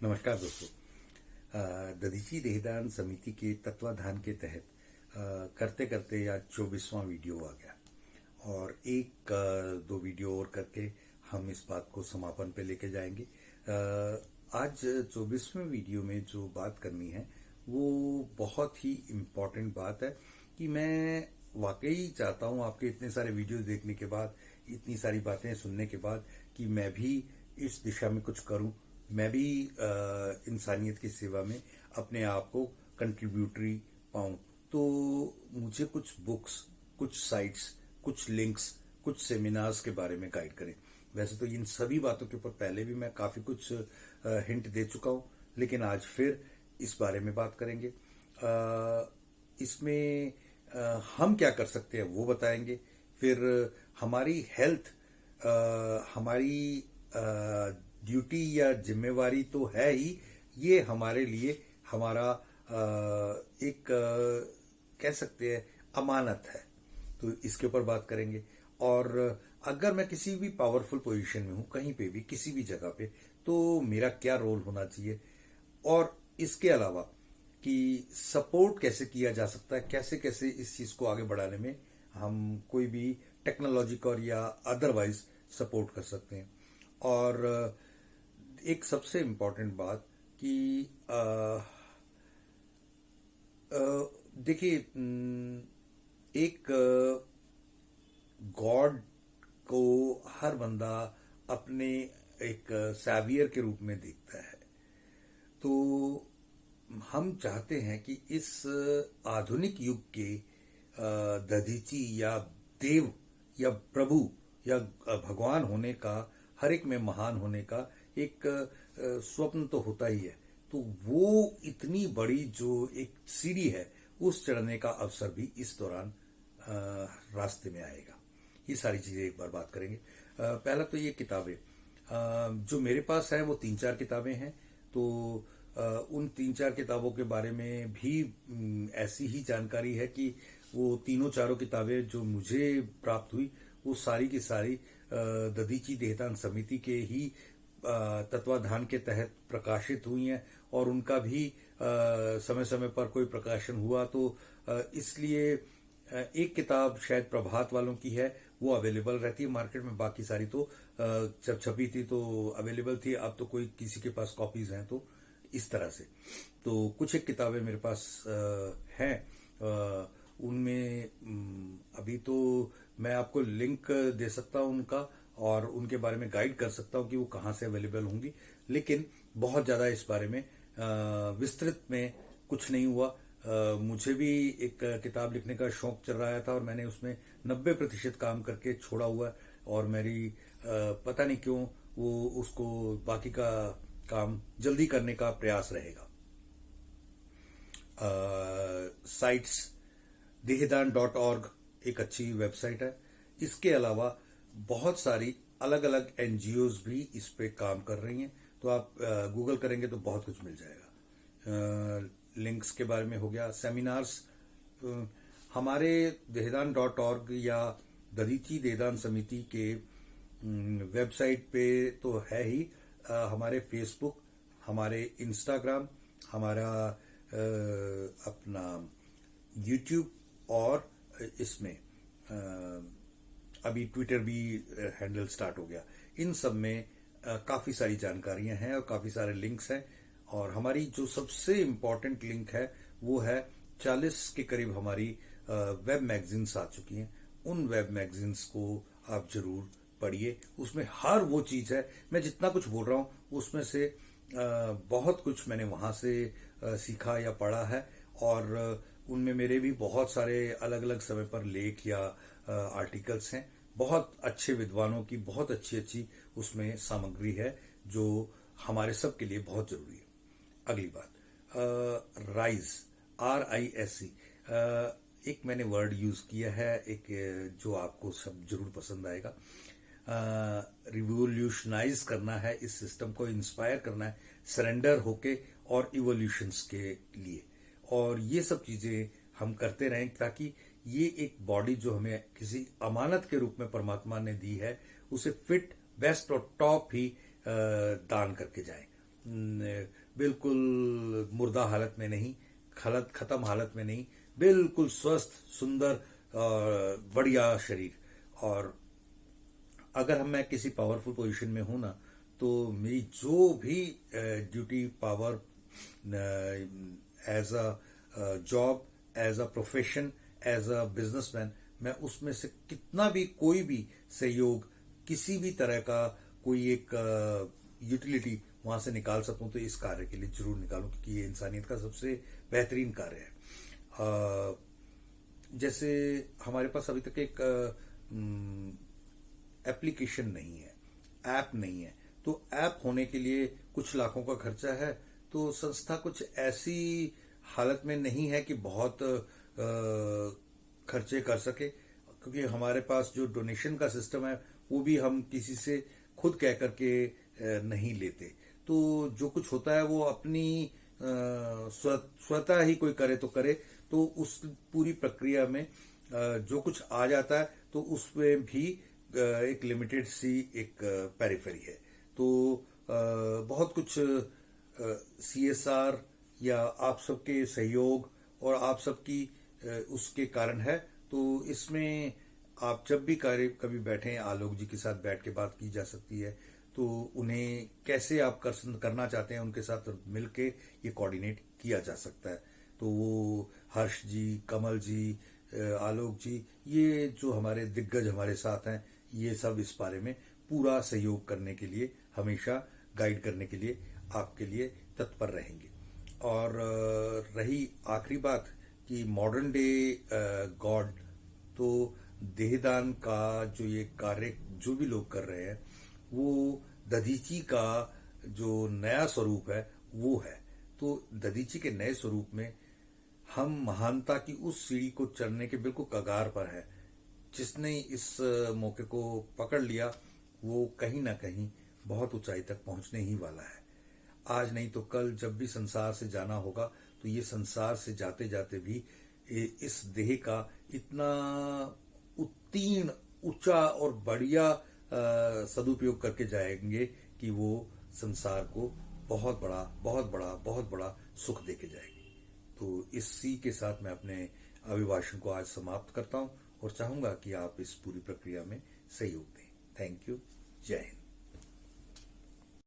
नमस्कार दोस्तों। दधीची देहदान समिति के तत्वाधान के तहत करते करते आज 24वां वीडियो आ गया और दो वीडियो और करके हम इस बात को समापन पे लेके जाएंगे। आज 24वें वीडियो में जो बात करनी है वो बहुत ही इम्पोर्टेंट बात है कि मैं वाकई चाहता हूँ आपके इतने सारे वीडियोस देखने के बाद, इतनी सारी बातें सुनने के बाद कि मैं भी इस दिशा में कुछ करूं, मैं भी इंसानियत की सेवा में अपने आप को कंट्रीब्यूटरी पाऊं। तो मुझे कुछ बुक्स, कुछ साइट्स, कुछ लिंक्स, कुछ सेमिनार्स के बारे में गाइड करें। वैसे तो इन सभी बातों के ऊपर पहले भी मैं काफी कुछ हिंट दे चुका हूं, लेकिन आज फिर इस बारे में बात करेंगे। इसमें हम क्या कर सकते हैं वो बताएंगे। फिर हमारी हेल्थ हमारी ड्यूटी या जिम्मेवारी तो है ही, ये हमारे लिए हमारा एक कह सकते हैं अमानत है, तो इसके ऊपर बात करेंगे। और अगर मैं किसी भी पावरफुल पोजीशन में हूं, कहीं पे भी, किसी भी जगह पे, तो मेरा क्या रोल होना चाहिए, और इसके अलावा कि सपोर्ट कैसे किया जा सकता है, कैसे कैसे इस चीज को आगे बढ़ाने में हम कोई भी टेक्नोलॉजिकल या अदरवाइज सपोर्ट कर सकते हैं। और एक सबसे इम्पोर्टेंट बात कि देखिए, एक गॉड को हर बंदा अपने एक सैवियर के रूप में देखता है। तो हम चाहते हैं कि इस आधुनिक युग के दधीची या देव या प्रभु या भगवान होने का, हर एक में महान होने का एक स्वप्न तो होता ही है। तो वो इतनी बड़ी जो एक सीढ़ी है, उस चढ़ने का अवसर भी इस दौरान रास्ते में आएगा। ये सारी चीजें एक बार बात करेंगे। पहला तो ये किताबें जो मेरे पास है वो 3-4 किताबें हैं। तो उन 3-4 किताबों के बारे में भी ऐसी ही जानकारी है कि वो तीनों चारों किताबें जो मुझे प्राप्त हुई वो सारी की सारी दधीची देहदान समिति के ही तत्वाधान के तहत प्रकाशित हुई हैं। और उनका भी समय समय पर कोई प्रकाशन हुआ तो इसलिए एक किताब शायद प्रभात वालों की है, वो अवेलेबल रहती है मार्केट में। बाकी सारी तो जब छपी थी तो अवेलेबल थी, अब तो कोई किसी के पास कॉपीज हैं। तो इस तरह से तो कुछ एक किताबें मेरे पास हैं। उनमें अभी तो मैं आपको लिंक दे सकता हूं उनका, और उनके बारे में गाइड कर सकता हूं कि वो कहाँ से अवेलेबल होंगी, लेकिन बहुत ज्यादा इस बारे में विस्तृत में कुछ नहीं हुआ। मुझे भी एक किताब लिखने का शौक चल रहा था और मैंने उसमें 90% काम करके छोड़ा हुआ है, और मेरी पता नहीं क्यों वो उसको बाकी का काम जल्दी करने का प्रयास रहेगा। साइट्स dehedan.org एक अच्छी वेबसाइट है। इसके अलावा बहुत सारी अलग अलग एनजीओज भी इस पे काम कर रही हैं, तो आप गूगल करेंगे तो बहुत कुछ मिल जाएगा। लिंक्स के बारे में हो गया, सेमिनार्स हमारे dehedan.org या दधीची देहदान समिति के वेबसाइट पे तो है ही। हमारे फेसबुक, हमारे इंस्टाग्राम, हमारा अपना यूट्यूब, और इसमें अभी ट्विटर भी हैंडल स्टार्ट हो गया। इन सब में काफी सारी जानकारियां हैं और काफी सारे लिंक्स हैं। और हमारी जो सबसे इम्पोर्टेंट लिंक है वो है 40 के करीब हमारी वेब मैगजीन्स आ चुकी हैं। उन वेब मैगजीन्स को आप जरूर पढ़िए। उसमें हर वो चीज है, मैं जितना कुछ बोल रहा हूं उसमें से बहुत कुछ मैंने वहां से सीखा या पढ़ा है। और उनमें मेरे भी बहुत सारे अलग अलग समय पर लेख या आर्टिकल्स हैं। बहुत अच्छे विद्वानों की बहुत अच्छी अच्छी उसमें सामग्री है जो हमारे सब के लिए बहुत जरूरी है। अगली बात, राइज, RISE, एक मैंने वर्ड यूज किया है, एक जो आपको सब जरूर पसंद आएगा। रिवोल्यूशनाइज करना है इस सिस्टम को, इंस्पायर करना है सरेंडर होके और इवोल्यूशंस के लिए। और ये सब चीजें हम करते रहें ताकि ये एक बॉडी जो हमें किसी अमानत के रूप में परमात्मा ने दी है, उसे फिट, बेस्ट और टॉप ही दान करके जाए। बिल्कुल मुर्दा हालत में नहीं, खत्म हालत में नहीं, बिल्कुल स्वस्थ, सुंदर और बढ़िया शरीर। और अगर मैं किसी पावरफुल पोजीशन में हूं ना, तो मेरी जो भी duty power as a job, as a profession, as a businessman, मैं उसमें से कितना भी कोई भी सहयोग, किसी भी तरह का कोई एक यूटिलिटी वहां से निकाल सकूं तो इस कार्य के लिए जरूर निकालूं, क्योंकि ये इंसानियत का सबसे बेहतरीन कार्य है। जैसे हमारे पास अभी तक एक एप्लीकेशन नहीं है, ऐप नहीं है, तो ऐप होने के लिए कुछ लाखों का खर्चा है। तो संस्था कुछ ऐसी हालत में नहीं है कि बहुत खर्चे कर सके, क्योंकि हमारे पास जो डोनेशन का सिस्टम है वो भी हम किसी से खुद कह करके नहीं लेते। तो जो कुछ होता है वो अपनी स्वतः ही कोई करे तो करे, तो उस पूरी प्रक्रिया में जो कुछ आ जाता है तो उसमें भी एक लिमिटेड सी एक पेरिफेरी है। तो बहुत कुछ सीएसआर या आप सबके सहयोग और आप सबकी उसके कारण है। तो इसमें आप जब भी कार्य कभी बैठे, आलोक जी के साथ बैठ के बात की जा सकती है, तो उन्हें कैसे आप करना चाहते हैं उनके साथ मिलके ये कोऑर्डिनेट किया जा सकता है। तो वो हर्ष जी, कमल जी, आलोक जी, ये जो हमारे दिग्गज हमारे साथ हैं, ये सब इस बारे में पूरा सहयोग करने के लिए, हमेशा गाइड करने के लिए आपके लिए तत्पर रहेंगे। और रही आखिरी बात कि मॉडर्न डे गॉड, तो देहदान का जो ये कार्य जो भी लोग कर रहे हैं, वो दधीची का जो नया स्वरूप है वो है। तो दधीची के नए स्वरूप में हम महानता की उस सीढ़ी को चढ़ने के बिल्कुल कगार पर है। जिसने इस मौके को पकड़ लिया वो कहीं ना कहीं बहुत ऊंचाई तक पहुंचने ही वाला है। आज नहीं तो कल जब भी संसार से जाना होगा, तो ये संसार से जाते जाते भी इस देह का इतना उत्तीर्ण, ऊंचा और बढ़िया सदुपयोग करके जाएंगे कि वो संसार को बहुत बड़ा बहुत बड़ा बहुत बड़ा सुख देके जाएगी। तो इसी के साथ मैं अपने अभिभाषण को आज समाप्त करता हूं और चाहूंगा कि आप इस पूरी प्रक्रिया में सहयोग दें। Thank you. जय हिंद।